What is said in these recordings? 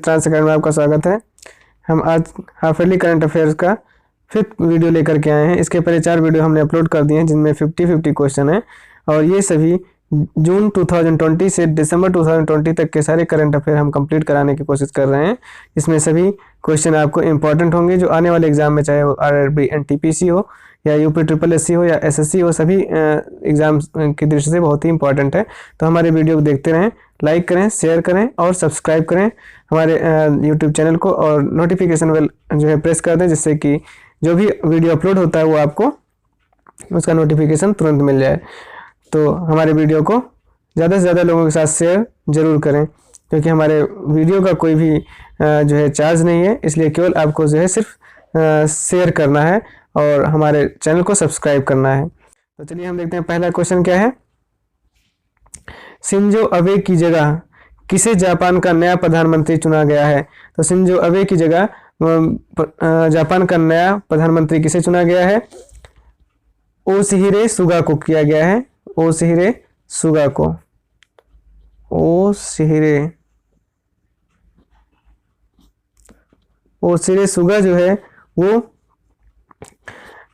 मित्रांश academy में आपका स्वागत है। हम आज हाफ ईयरली करंट अफेयर्स का 5th वीडियो लेकर के आए हैं। इसके पहले 4 वीडियो हमने अपलोड कर दिए हैं जिनमें 50-50 क्वेश्चन है और ये सभी जून 2020 से दिसंबर 2020 तक के सारे करंट अफेयर हम कंप्लीट कराने की कोशिश कर रहे हैं। इसमें सभी क्वेश्चन आपको इंपॉर्टेंट होंगे जो आने वाले एग्जाम में, चाहे वो RRB NTPC हो या UPSSC हो या SSC हो, सभी एग्जाम की दृष्टि से बहुत ही इंपॉर्टेंट है। तो हमारे वीडियो को देखते रहें, लाइक करें, शेयर करें और सब्सक्राइब करें हमारे YouTube चैनल को और नोटिफिकेशन बेल जो है प्रेस कर दें, जिससे कि जो भी वीडियो अपलोड होता है वो आपको उसका नोटिफिकेशन तुरंत मिल जाए। तो हमारे वीडियो को ज़्यादा से ज़्यादा लोगों के साथ शेयर ज़रूर करें, क्योंकि हमारे वीडियो का कोई भी जो है चार्ज नहीं है, इसलिए केवल आपको जो है सिर्फ शेयर करना है और हमारे चैनल को सब्सक्राइब करना है। तो चलिए हम देखते हैं पहला क्वेश्चन क्या है। शिंजो अबे की जगह किसे जापान का नया प्रधानमंत्री चुना गया है? तो शिंजो अबे की जगह जापान का नया प्रधानमंत्री किसे चुना गया है? ओशिहिरे सुगा को किया गया है। ओशिहिरे सुगा को। ओशिहिरे सुगा जो है वो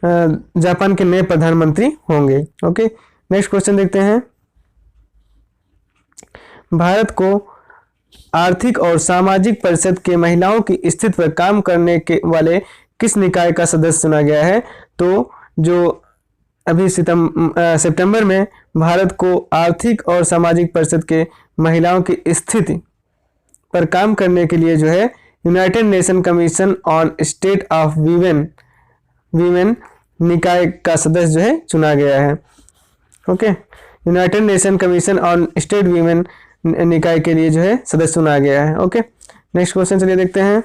जापान के नए प्रधानमंत्री होंगे। ओके, नेक्स्ट क्वेश्चन देखते हैं। भारत को आर्थिक और सामाजिक परिषद के महिलाओं की स्थिति पर काम करने के वाले किस निकाय का सदस्य चुना गया है? तो जो अभी सितंबर में भारत को आर्थिक और सामाजिक परिषद के महिलाओं की स्थिति पर काम करने के लिए जो है United nation commission on state of women निकाय का सदस्य जो है चुना गया है। Okay, United nation commission on state women निकाय के लिए जो है सदस्य चुना गया है। ओके, नेक्स्ट क्वेश्चन चलिए देखते हैं।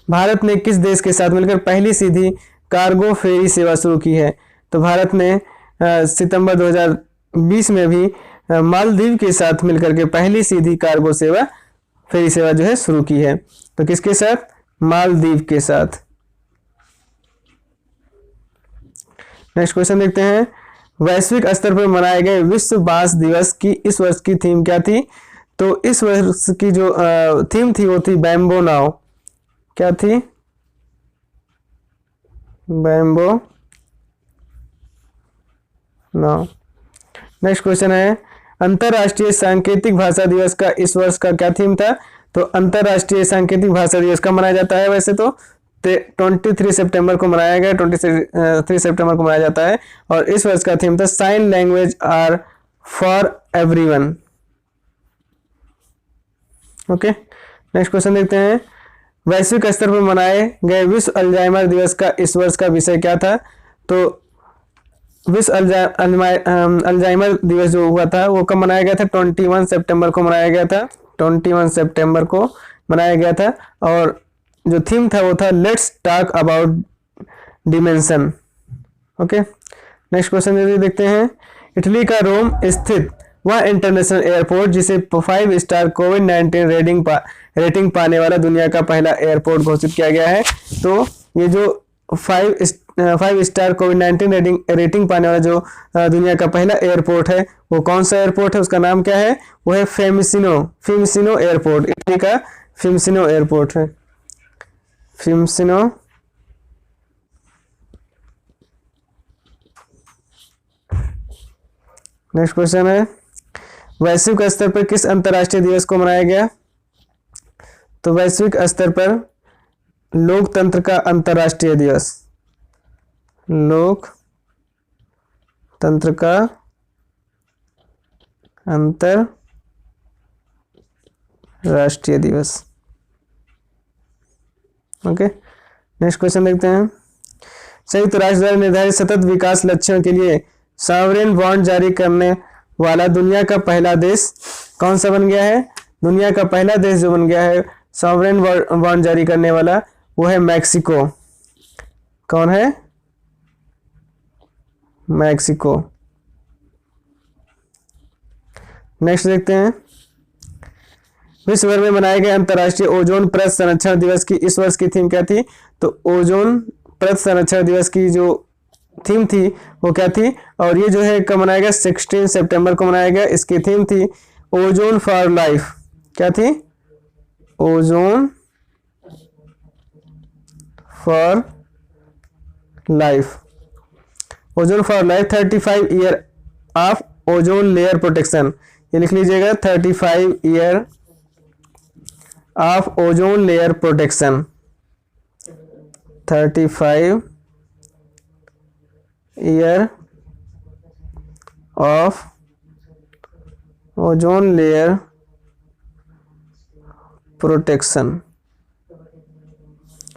भारत ने किस देश के साथ मिलकर पहली सीधी कार्गो फेरी सेवा शुरू की है? तो भारत ने सितंबर 2020 में भी मालदीव के साथ मिलकर के पहली सीधी कार्गो फेरी सेवा जो है शुरू की है। तो किसके साथ? मालदीव के साथ। नेक्स्ट क्वेश्चन देखते हैं। वैश्विक स्तर पर मनाए गए विश्व बांस दिवस की इस वर्ष की थीम क्या थी? तो इस वर्ष की जो थीम थी वो थी बैम्बो नाउ। क्या थी? Bamboo now. नेक्स्ट क्वेश्चन है। अंतरराष्ट्रीय सांकेतिक भाषा दिवस का इस वर्ष का क्या थीम था? तो अंतरराष्ट्रीय सांकेतिक भाषा दिवस कब मनाया जाता है? वैसे तो 23 सितंबर को मनाया गया, 23 सितंबर को मनाया जाता है और इस वर्ष का थीम था sign language are for everyone. Okay, next question देखते हैं। वैश्विक स्तर पर मनाए गए विश्व अल्जाइमर दिवस का इस वर्ष का विषय क्या था? तो विश्व अल्जाइमर दिवस जो हुआ था वो कब मनाया गया था? 21 सितंबर को मनाया गया था। 21 सितंबर को मनाया गया था और जो थीम था वो था let's talk about dimension. Okay, next question देखते हैं। इटली का रोम स्थित वह इंटरनेशनल एयरपोर्ट जिसे 5 स्टार कोविड-19 रेटिंग पाने वाला दुनिया का पहला एयरपोर्ट घोषित किया गया है। तो ये जो 5 स्टार कोविड-19 रेटिंग पाने वाला जो दुनिया का पहला एयरपोर्ट है वो कौन सा एयरपोर्ट है? उसका नाम क्या है? वो है फिमसिनो एयरपोर्ट। इटली का फिमसिनो एयरपोर्ट है। फिमसिनो। नेक्स्ट क्वेश्चन है। वैश्विक स्तर पर किस अंतर्राष्ट्रीय दिवस को मनाया गया? तो वैश्विक स्तर पर लोकतंत्र का अंतर्राष्ट्रीय दिवस। लोकतंत्र का अंतर्राष्ट्रीय दिवस। ओके, नेक्स्ट क्वेश्चन देखते हैं। संयुक्त राष्ट्र द्वारा निर्धारित सतत विकास लक्ष्यों के लिए सॉवरेन बॉन्ड जारी करने वाला दुनिया का पहला देश कौन सा बन गया है? दुनिया का पहला देश जो बन गया है सॉवरेन बॉन्ड जारी करने वाला वो है मैक्सिको। कौन है? मैक्सिको। नेक्स्ट देखते हैं। विश्व भर में मनाए गए अंतर्राष्ट्रीय ओजोन परत संरक्षण दिवस की इस वर्ष की थीम क्या थी? तो ओजोन परत संरक्षण दिवस की जो थीम थी वो क्या थी? और ये जो है कब मनाया गया? 16 सितंबर को मनाया गया। इसकी थीम थी ओजोन फॉर लाइफ। क्या थी? Ozone for life, ozone for life 35 year of ozone layer protection, ये लिख लीजिएगा 35 year of ozone layer protection, 35 year of ozone layer protection.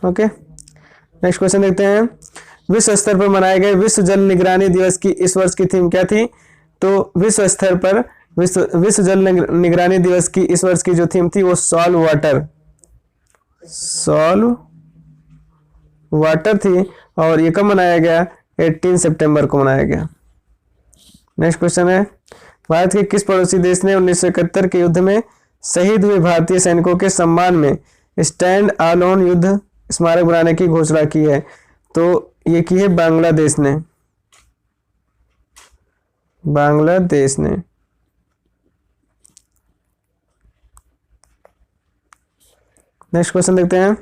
Okay, next question देखते हैं। विश्व स्तर पर मनाए गए विश्व जल निगरानी दिवस की इस वर्ष की थीम क्या थी? तो विश्व स्तर पर विश्व जल निगरानी दिवस की इस वर्ष की जो थीम थी वो सॉल्व वाटर थी, और ये कब मनाया गया? 18 सितंबर को मनाया गया। नेक्स्ट क्वेश्चन है, भारत के किस पड़ोसी देश ने 1971 के युद्ध में शहीद हुए भारतीय सैनिकों के सम्मान में स्टैंड अलोन युद्ध स्मारक बनाने की घोषणा की है? तो ये की है बांग्लादेश ने। नेक्स्ट क्वेश्चन देखते हैं।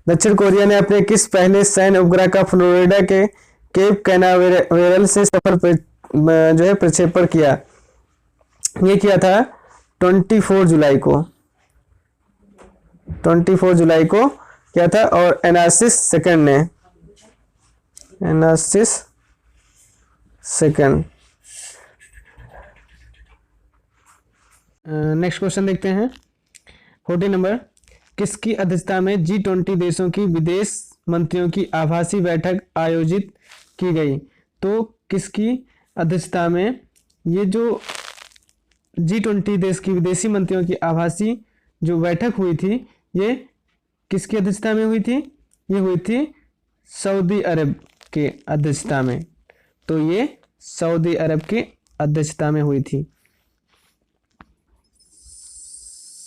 दक्षिण कोरिया ने अपने किस पहले सैन्य उपग्रह का फ्लोरिडा के केप कैनावेरल से सफल जो है प्रक्षेपण किया? ये किया था 24 जुलाई को किया था, और एनासिस सेकंड। नेक्स्ट क्वेश्चन देखते हैं 40 नंबर। किसकी अध्यक्षता में G20 देशों की विदेश मंत्रियों की आभासी बैठक आयोजित की गई? तो किसकी अध्यक्षता में ये जो G20 देश की विदेशी मंत्रियों की आभासी जो बैठक हुई थी, ये किसकी अध्यक्षता में हुई थी? ये हुई थी सऊदी अरब के अध्यक्षता में। तो ये सऊदी अरब के अध्यक्षता में हुई थी,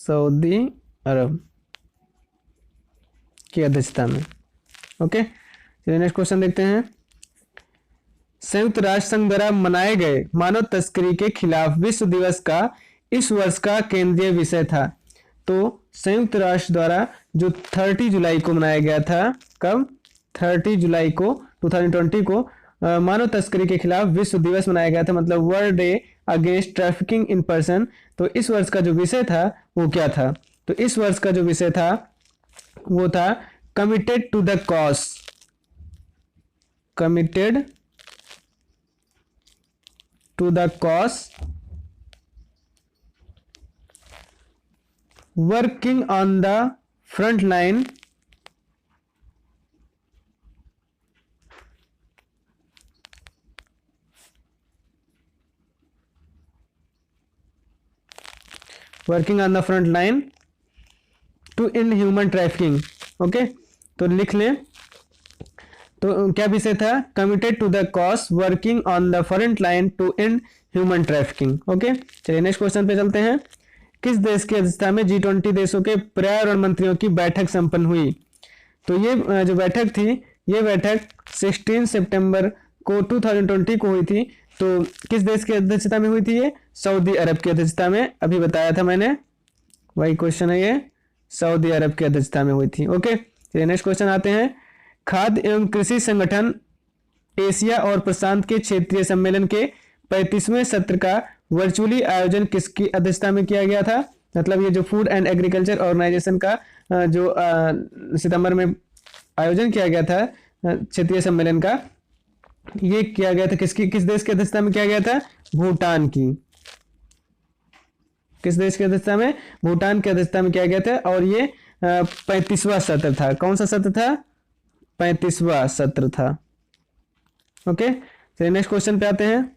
सऊदी अरब की अध्यक्षता में। ओके, चलिए नेक्स्ट क्वेश्चन देखते हैं। संयुक्त राष्ट्र संघ द्वारा मनाए गए मानव तस्करी के खिलाफ विश्व दिवस का इस वर्ष का केंद्रीय विषय था? तो संयुक्त राष्ट्र द्वारा जो 30 जुलाई को मनाया गया था, कब? 30 जुलाई को 2020 को मानव तस्करी के खिलाफ विश्व दिवस मनाया गया था, मतलब world day against trafficking in person. तो इस वर्ष का जो विषय था वो क्या था? तो इस वर्ष का जो विषय था वो था committed to the cause working on the front line to in human trafficking. Okay, तो लिख लें। तो क्या विषय था? Committed to the cause working on the front line to in human trafficking. Okay, चलिए नेक्स्ट क्वेश्चन पे चलते हैं। किस देश की अध्यक्षता में G20 देशों के पर्यावरण मंत्रियों की बैठक संपन्न हुई? तो ये जो बैठक थी, ये बैठक 16 सितंबर को 2020 को हुई थी। तो किस देश की अध्यक्षता में हुई थी? ये सऊदी अरब की अध्यक्षता में। अभी बताया था मैंने, वही क्वेश्चन है ये, सऊदी अरब की अध्यक्षता में हुई थी। ओके, चलिए नेक्स्ट क्वेश्चन आते हैं। खाद्य एवं कृषि संगठन एशिया और प्रशांत के क्षेत्रीय सम्मेलन के 35वें सत्र का वर्चुअली आयोजन किसकी अध्यक्षता में किया गया था? मतलब ये जो फूड एंड एग्रीकल्चर ऑर्गेनाइजेशन का जो सितंबर में आयोजन किया गया था क्षेत्रीय सम्मेलन का, ये किया गया था किस देश की अध्यक्षता में किया गया था? भूटान की। किस देश की अध्यक्षता में? भूटान की अध्यक्षता में किया गया था, और ये 35वां सत्र था। कौन सा सत्र था? 35वां सत्र था। ओके, चलिए नेक्स्ट क्वेश्चन पे आते हैं।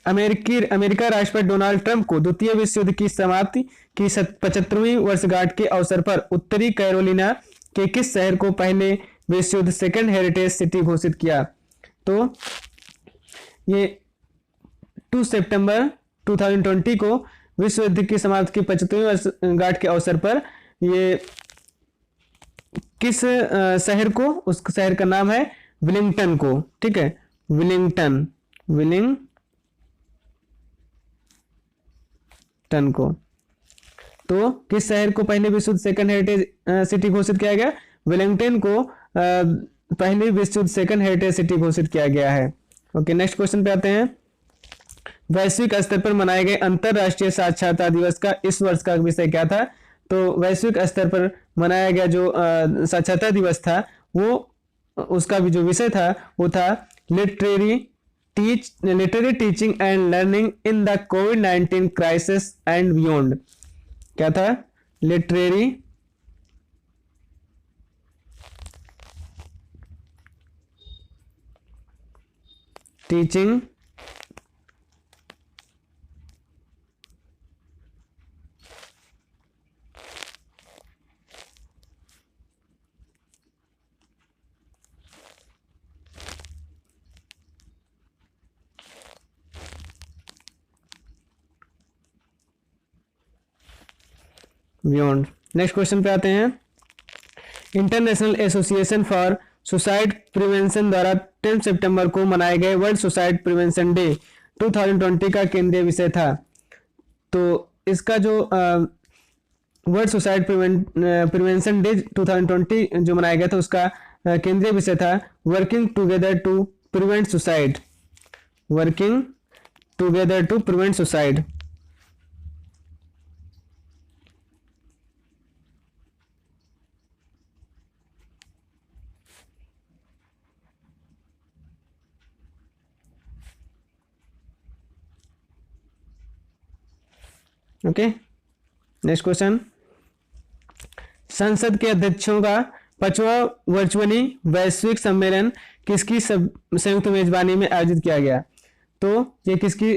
अमेरिका राष्ट्रपति डोनाल्ड ट्रंप को द्वितीय विश्व युद्ध की समाप्ति की 75वीं वर्षगांठ के अवसर पर उत्तरी कैरोलिना के किस शहर को पहले विश्व युद्ध सेकंड हेरिटेज सिटी घोषित किया? तो ये 2 सितंबर 2020 को विश्व युद्ध की समाप्ति की 75वीं वर्षगांठ के अवसर पर ये किस शहर को, उस शहर का नाम है विलिंगटन को। ठीक है, विलिंगटन को। तो किस शहर को पहले विश्व सेकंड हेरिटेज सिटी घोषित किया गया? वेलिंगटन को पहली विश्व सेकंड हेरिटेज सिटी घोषित किया गया है। ओके, नेक्स्ट क्वेश्चन पे आते हैं। वैश्विक स्तर पर मनाए गए अंतरराष्ट्रीय साक्षरता दिवस का इस वर्ष का विषय क्या था? तो वैश्विक स्तर पर मनाया गया जो साक्षरता दिवस था वो उसका भी जो विषय था वो था literary teaching and learning in the covid crisis and beyond. क्या था? Literary teaching beyond. Next question पे आते हैं। International association for suicide prevention द्वारा 10 सितंबर को मनाए गए वर्ल्ड सुसाइड प्रिवेंशन डे 2020 का केंद्रीय विषय था। तो इसका जो वर्ल्ड सुसाइड प्रिवेंशन डे 2020 जो मनाया गया था उसका केंद्रीय विषय था working together to prevent suicide. Working together to prevent suicide. Okay, next question. संसद के अध्यक्षों का 5वां वर्चुअली वैश्विक सम्मेलन किसकी संयुक्त मेजबानी में आयोजित किया गया? तो ये किसकी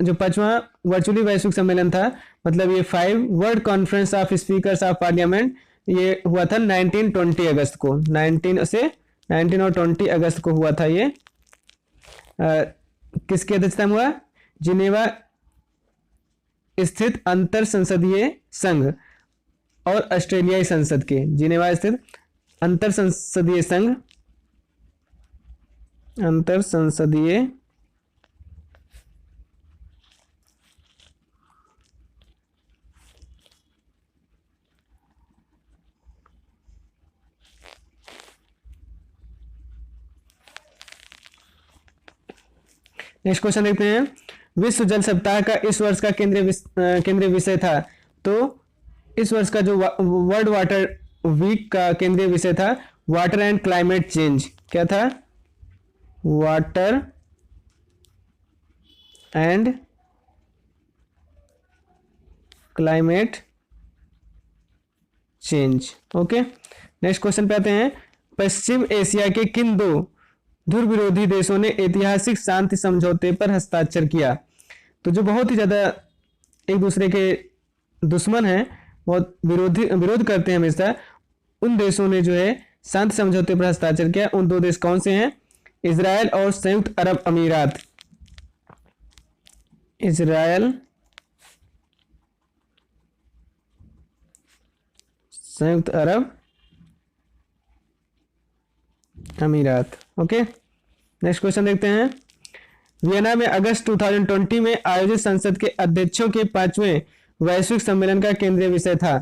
जो 5वां वर्चुअली वैश्विक सम्मेलन था, मतलब ये 5 world conference of speakers of parliament, ये हुआ था 19-20 अगस्त को। 19 और 20 अगस्त को हुआ था ये। किसकी अध्यक्षता में हुआ? जिनेवा स्थित अंतर संसदीय संघ और ऑस्ट्रेलियाई संसद के। जिनेवा स्थित अंतर संसदीय संघ, अंतर संसदीय नेक्स्ट क्वेश्चन देखते हैं। विश्व जल सप्ताह का इस वर्ष का केंद्रीय विषय था। तो इस वर्ष का जो वर्ल्ड वाटर वीक का केंद्रीय विषय था वाटर एंड क्लाइमेट चेंज। क्या था? Water and climate change. Okay, next question पे आते हैं। पश्चिम एशिया के किन दो ध्रुव विरोधी देशों ने ऐतिहासिक शांति समझौते पर हस्ताक्षर किया? तो जो बहुत ही ज्यादा एक दूसरे के दुश्मन हैं, बहुत विरोध करते हैं हमेशा, उन देशों ने जो है शांति समझौते पर हस्ताक्षर किया। उन दो देश कौन से हैं? इजराइल और संयुक्त अरब अमीरात। इजराइल, संयुक्त अरब अमीरात। ओके, नेक्स्ट क्वेश्चन देखते हैं। वियना में अगस्त 2020 में आयोजित संसद के अध्यक्षों के 5वें वैश्विक सम्मेलन का केंद्रीय विषय था।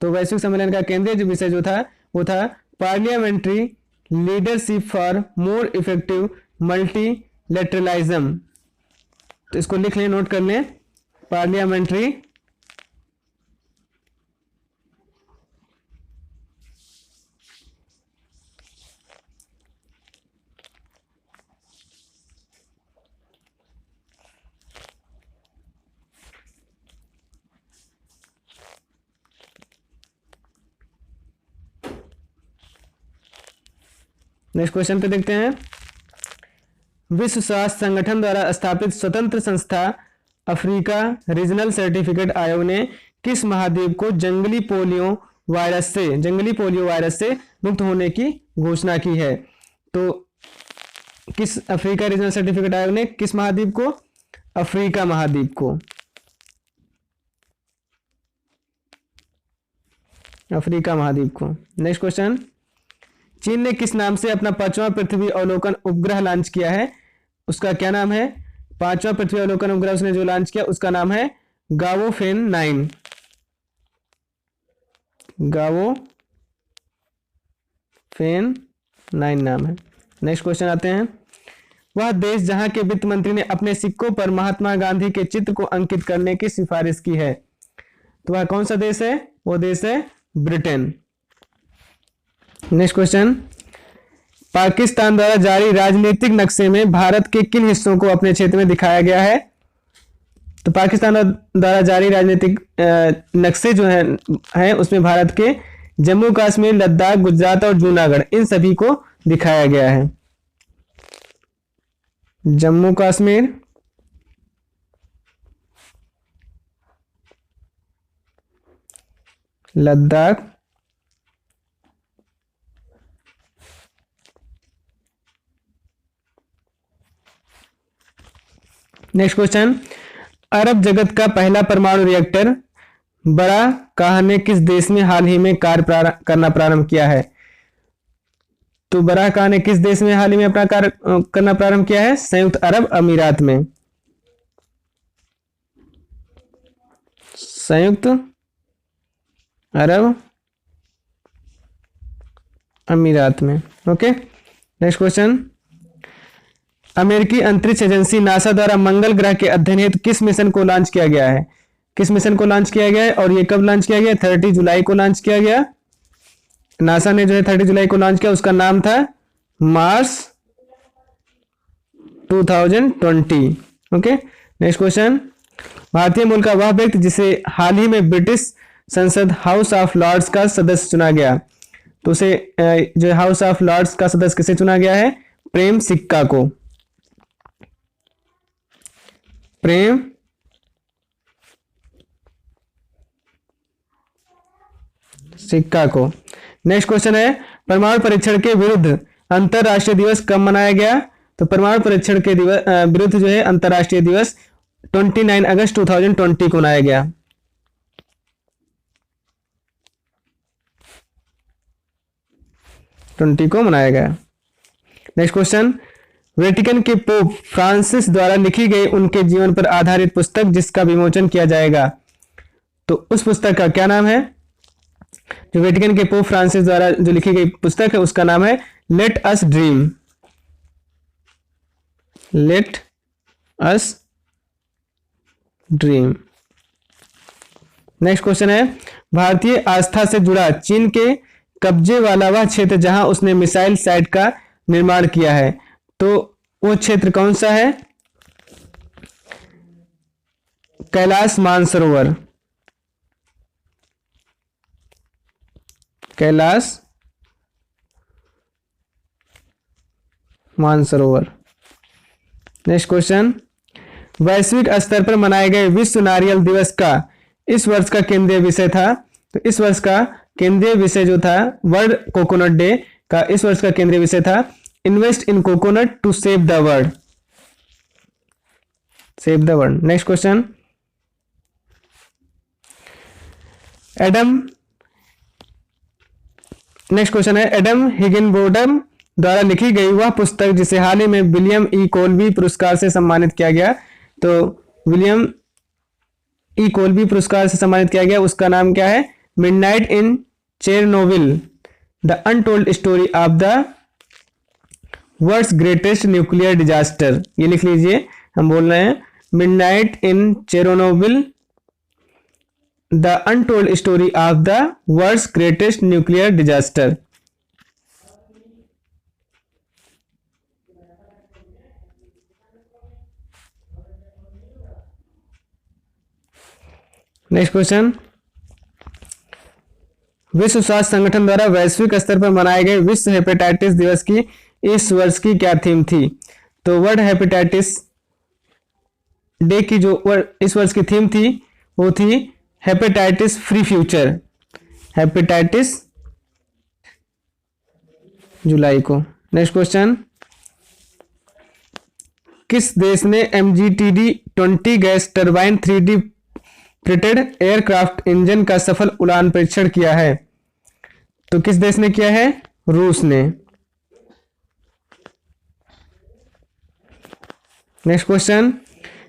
तो वैश्विक सम्मेलन का केंद्रीय विषय जो था वो था parliamentary leadership for more effective multilateralism. तो इसको लिख लें, नोट कर लें। पार्लियामेंट्री नेक्स्ट क्वेश्चन पे देखते हैं। विश्व स्वास्थ्य संगठन द्वारा स्थापित स्वतंत्र संस्था अफ्रीका रीजनल सर्टिफिकेट आयोग ने किस महाद्वीप को जंगली पोलियो वायरस से मुक्त होने की घोषणा की है? तो किस अफ्रीका रीजनल सर्टिफिकेट आयोग ने किस महाद्वीप को? अफ्रीका महाद्वीप को। अफ्रीका महाद्वीप को। Next question. चीन ने किस नाम से अपना 5वां पृथ्वी अवलोकन उपग्रह लॉन्च किया है? उसका क्या नाम है? 5वां पृथ्वी अवलोकन उपग्रह उसने जो लॉन्च किया उसका नाम है गाओफेन 9। गावो फेन 9 नाम है। नेक्स्ट क्वेश्चन आते हैं। वह देश जहां के वित्त मंत्री ने अपने सिक्कों पर महात्मा गांधी के चित्र को अंकित करने की सिफारिश की है, तो वह कौन सा देश है? वो देश है ब्रिटेन। Next question. पाकिस्तान द्वारा जारी राजनीतिक नक्शे में भारत के किन हिस्सों को अपने क्षेत्र में दिखाया गया है? तो पाकिस्तान द्वारा जारी राजनीतिक नक्शे जो है उसमें भारत के जम्मू कश्मीर, लद्दाख, गुजरात और जूनागढ़ इन सभी को दिखाया गया है। Jammu Kashmir, Ladakh, next question. अरब जगत का पहला परमाणु रिएक्टर बड़ा काह ने किस देश में हाल ही में कार्य करना प्रारंभ किया है? तो बड़ा काह ने किस देश में हाल ही में अपना कार्य करना प्रारंभ किया है? संयुक्त अरब अमीरात में। संयुक्त अरब अमीरात में। Okay, next question. अमेरिकी अंतरिक्ष एजेंसी नासा द्वारा मंगल ग्रह के अध्ययन हेतु किस मिशन को लॉन्च किया गया है? किस मिशन को लॉन्च किया गया है और ये कब लॉन्च किया गया? 30 जुलाई को लॉन्च किया गया। नासा ने जो है 30 जुलाई को लॉन्च किया, उसका नाम था मार्स 2020। Okay, next question. भारतीय मूल का वह व्यक्ति जिसे हाल ही में ब्रिटिश संसद हाउस ऑफ लॉर्ड्स का सदस्य चुना गया, तो उसे जो हाउस ऑफ लॉर्ड्स का सदस्य किसे चुना गया है? प्रेम सिक्का को। प्रेम सिक्का को। नेक्स्ट क्वेश्चन है। परमाणु परीक्षण के विरुद्ध अंतरराष्ट्रीय दिवस कब मनाया गया? तो परमाणु परीक्षण के विरुद्ध जो है अंतरराष्ट्रीय दिवस 29 अगस्त 2020 को मनाया गया। Next question. वेटिकन के पोप फ्रांसिस द्वारा लिखी गई उनके जीवन पर आधारित पुस्तक जिसका विमोचन किया जाएगा, तो उस पुस्तक का क्या नाम है? जो वेटिकन के पोप फ्रांसिस द्वारा जो लिखी गई पुस्तक है उसका नाम है let us dream. Let us dream. Next question है। भारतीय आस्था से जुड़ा चीन के कब्जे वाला वह क्षेत्र जहां उसने मिसाइल साइट का निर्माण किया है, तो वो क्षेत्र कौन सा है? कैलाश मानसरोवर। कैलाश मानसरोवर। Next question. वैश्विक स्तर पर मनाए गए विश्व नारियल दिवस का इस वर्ष का केंद्रीय विषय था, तो इस वर्ष का केंद्रीय विषय जो था वर्ल्ड कोकोनट डे का इस वर्ष का केंद्रीय विषय था invest in coconut to save the world. Save the world. Next question. Next question है। एडम हिगिनबोर्डम द्वारा लिखी गई वह पुस्तक जिसे हाल ही में विलियम ई कोल्बी पुरस्कार से सम्मानित किया गया, तो विलियम ई कोल्बी पुरस्कार से सम्मानित किया गया उसका नाम क्या है? Midnight in Chernobyl the untold story of the world's greatest nuclear disaster. ये लिख लीजिए, हम बोल रहे हैं midnight in Chernobyl the untold story of the world's greatest nuclear disaster. Next question. विश्व स्वास्थ्य संगठन द्वारा वैश्विक स्तर पर मनाए गए विश्व हेपेटाइटिस दिवस की इस वर्ष की क्या थीम थी? तो वर्ल्ड हेपेटाइटिस डे की जो इस वर्ष की थीम थी वो थी हेपेटाइटिस फ्री फ्यूचर। हेपेटाइटिस जुलाई को। Next question. किस देश ने MGTD-20 gas turbine 3D printed aircraft engine का सफल उड़ान परीक्षण किया है? तो किस देश ने किया है? रूस ने। Next question.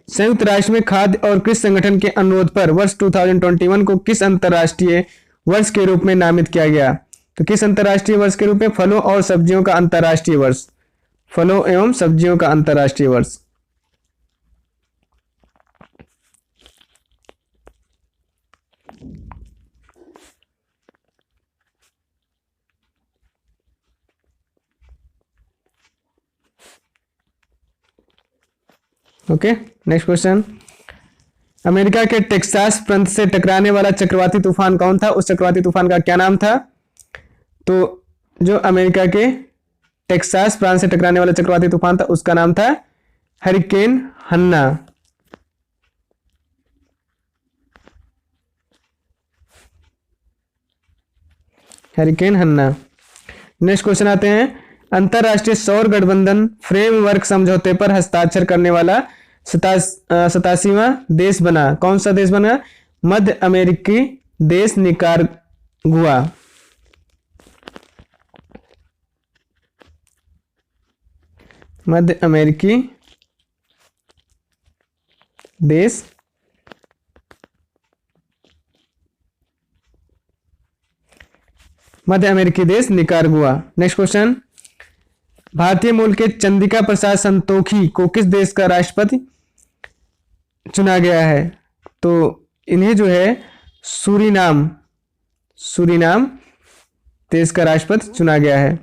संयुक्त राष्ट्र में खाद्य और कृषि संगठन के अनुरोध पर वर्ष 2021 को किस अंतर्राष्ट्रीय वर्ष के रूप में नामित किया गया? तो किस अंतर्राष्ट्रीय वर्ष के रूप में? फलों और सब्जियों का अंतर्राष्ट्रीय वर्ष, फलों एवं सब्जियों का अंतर्राष्ट्रीय वर्ष। Okay, next question. अमेरिका के टेक्सास प्रांत से टकराने वाला चक्रवाती तूफान कौन था? उस चक्रवाती तूफान का क्या नाम था? तो जो अमेरिका के टेक्सास प्रांत से टकराने वाला चक्रवाती तूफान था उसका नाम था हरिकेन हन्ना। हरिकेन हन्ना। नेक्स्ट क्वेश्चन आते हैं। अंतरराष्ट्रीय सौर गठबंधन फ्रेमवर्क समझौते पर हस्ताक्षर करने वाला 87वां देश बना? कौन सा देश बना? मध्य अमेरिकी देश निकारागुआ। मध्य अमेरिकी देश निकारागुआ। Next question. भारतीय मूल के चंद्रिका प्रसाद संतोखी को किस देश का राष्ट्रपति चुना गया है? तो इन्हें जो है सूरीनाम देश का राष्ट्रपति चुना गया है।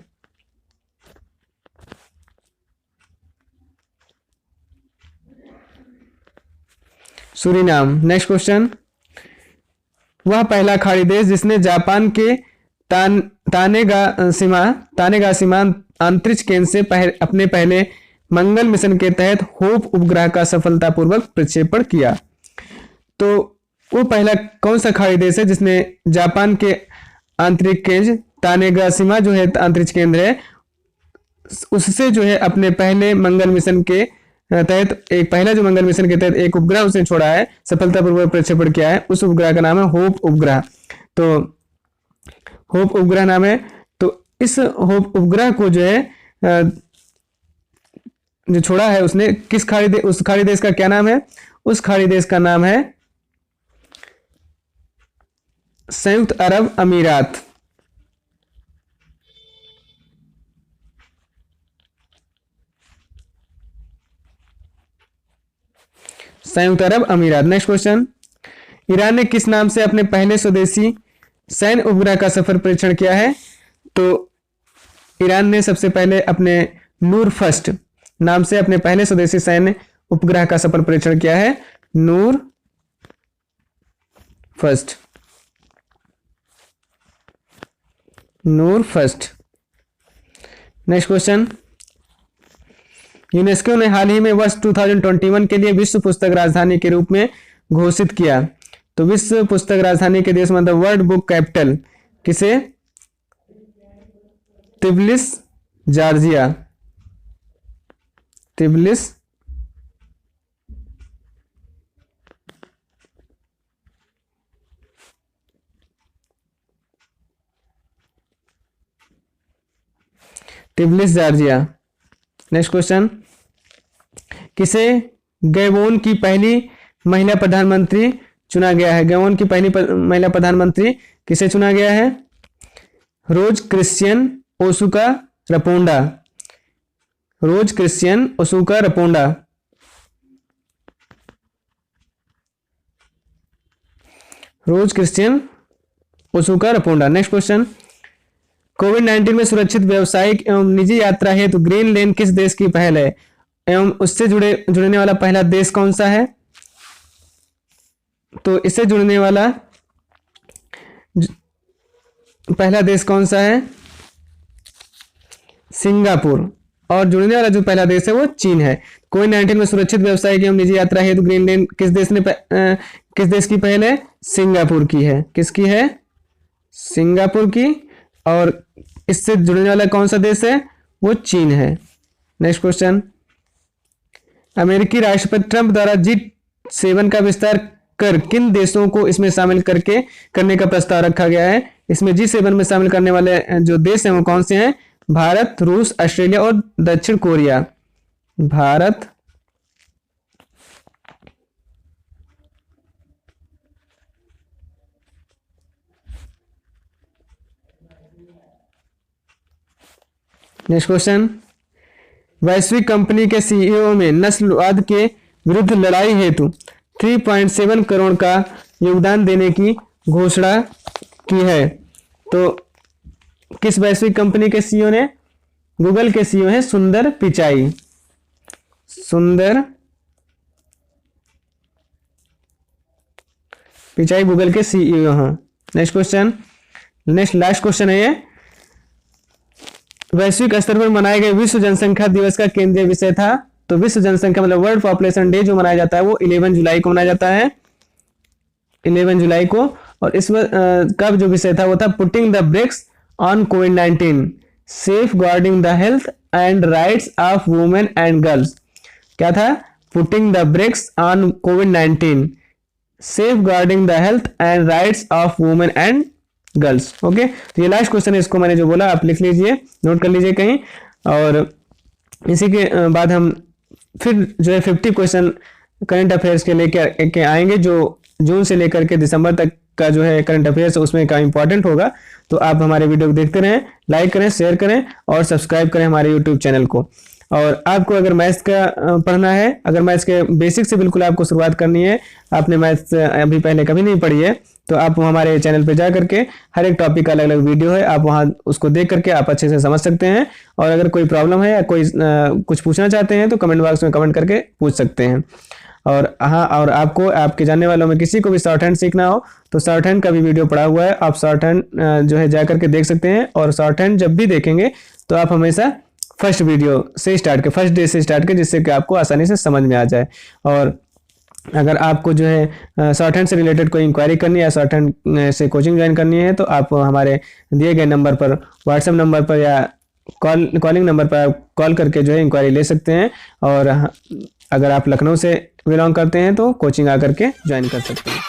सूरीनाम। Next question. वह पहला खाड़ी देश जिसने जापान के तानेगाशिमा अंतरिक्ष केंद्र से अपने पहले मंगल मिशन के तहत होप उपग्रह का सफलतापूर्वक प्रक्षेपण किया? तो वो पहला कौन सा खाड़ी देश है जिसने जापान के अंतरिक्ष केंद्र तानेगाशिमा जो है अंतरिक्ष केंद्र है उससे जो है अपने पहले मंगल मिशन के तहत जो मंगल मिशन के तहत एक उपग्रह उसने छोड़ा है, सफलतापूर्वक प्रक्षेपण किया है, उस उपग्रह का नाम है होप उपग्रह। तो होप उपग्रह नाम है। तो इस होप उपग्रह को जो है जो छोड़ा है उसने किस उस खाड़ी देश का क्या नाम है? उस खाड़ी देश का नाम है संयुक्त अरब अमीरात। संयुक्त अरब अमीरात। Next question. ईरान ने किस नाम से अपने पहले स्वदेशी सैन्य उपग्रह का सफल परीक्षण किया है? तो ईरान ने सबसे पहले अपने नूर फर्स्ट नाम से अपने पहले स्वदेशी सैन्य उपग्रह का सफल परीक्षण किया है। नूर फर्स्ट। Next question. यूनेस्को ने हाल ही में वर्ष 2021 के लिए विश्व पुस्तक राजधानी के रूप में घोषित किया। तो विश्व पुस्तक राजधानी के देश मतलब वर्ल्ड बुक कैपिटल किसे? तिब्लिस जॉर्जिया। तिब्लिस जॉर्जिया। Next question. किसे गैबोन की पहली महिला प्रधानमंत्री चुना गया है? गैबोन की पहली महिला प्रधानमंत्री किसे चुना गया है? Rose Christian Osuka Rapondo. Rose Christian Osuka Rapondo. Rose Christian Osuka Rapondo. Next question. कोविड-19 में सुरक्षित व्यावसायिक एवं निजी यात्रा हेतु ग्रीन लेन किस देश की पहल है एवं उससे जुड़ने वाला पहला देश कौन सा है? तो इससे जुड़ने वाला पहला देश कौन सा है? सिंगापुर। और जुड़ने वाला जो पहला देश है वो चीन है। कोविड-19 में सुरक्षित व्यावसायिक एवं निजी यात्रा हेतु ग्रीन लेन किस देश की पहल है? सिंगापुर की है। किसकी है? सिंगापुर की। और इससे जुड़ने वाला कौन सा देश है? वो चीन है। Next question. अमेरिकी राष्ट्रपति ट्रंप द्वारा G7 का विस्तार कर किन देशों को इसमें शामिल करने का प्रस्ताव रखा गया है? इसमें G7 में शामिल करने वाले जो देश हैं वो कौन से हैं? भारत, रूस, ऑस्ट्रेलिया और दक्षिण कोरिया। भारत, नेक्स्ट क्वेश्चन, वैश्विक कंपनी के सीईओ में नस्लवाद के विरुद्ध लड़ाई हेतु 3.7 करोड़ का योगदान देने की घोषणा की है। तो किस वैश्विक कंपनी के सीईओ ने? गूगल के सीईओ है सुंदर पिचाई। सुंदर पिचाई गूगल के सीईओ हैं। Next question, next last question है ये, वैश्विक स्तर पर मनाए गए विश्व जनसंख्या दिवस का केंद्रीय विषय था। तो विश्व जनसंख्या मतलब वर्ल्ड पॉपुलेशन डे जो मनाया जाता है वो 11 जुलाई को मनाया जाता है, 11 जुलाई को। और इस कब जो विषय था वो था पुटिंग द ब्रेक्स ऑन कोविड-19, safeguarding the health and rights of women and girls. क्या था? पुटिंग द ब्रेक्स ऑन कोविड-19, safeguarding the health and rights of women and girls. Okay, तो ये लास्ट क्वेश्चन है, इसको मैंने जो बोला आप लिख लीजिए, नोट कर लीजिए कहीं। और इसी के बाद हम फिर जो है 50 क्वेश्चन करंट अफेयर्स के लेकर के आएंगे, जो जून से लेकर के दिसंबर तक का जो है करंट अफेयर्स उसमें का इंपॉर्टेंट होगा। तो आप हमारे वीडियो को देखते रहें, लाइक करें, शेयर करें और सब्सक्राइब करें हमारे यूट्यूब चैनल को। और आपको अगर मैथ्स का पढ़ना है, अगर मैथ्स के बेसिक से बिल्कुल आपको शुरुआत करनी है, आपने मैथ्स अभी पहले कभी नहीं पढ़ी है, तो आप हमारे चैनल पे जा करके हर एक टॉपिक का अलग अलग वीडियो है, आप वहाँ उसको देख करके आप अच्छे से समझ सकते हैं। और अगर कोई प्रॉब्लम है या कोई कुछ पूछना चाहते हैं तो कमेंट बॉक्स में कमेंट करके पूछ सकते हैं। और हाँ, और आपको आपके जानने वालों में किसी को भी शॉर्ट हैंड सीखना हो तो शॉर्ट हैंड का भी वीडियो पड़ा हुआ है, आप शॉर्ट हैंड जो है जा करके देख सकते हैं। और शॉर्ट हैंड जब भी देखेंगे तो आप हमेशा फर्स्ट वीडियो से स्टार्ट करें, फर्स्ट डे से स्टार्ट करें, जिससे कि आपको आसानी से समझ में आ जाए। और अगर आपको जो है शॉर्ट हैंड से रिलेटेड कोई इंक्वायरी करनी है या शॉर्ट हैंड से कोचिंग ज्वाइन करनी है तो आप हमारे दिए गए नंबर पर, व्हाट्सएप नंबर पर या कॉलिंग नंबर पर आप कॉल करके जो है इंक्वायरी ले सकते हैं। और अगर आप लखनऊ से बिलोंग करते हैं तो कोचिंग आकर के ज्वाइन कर सकते हैं।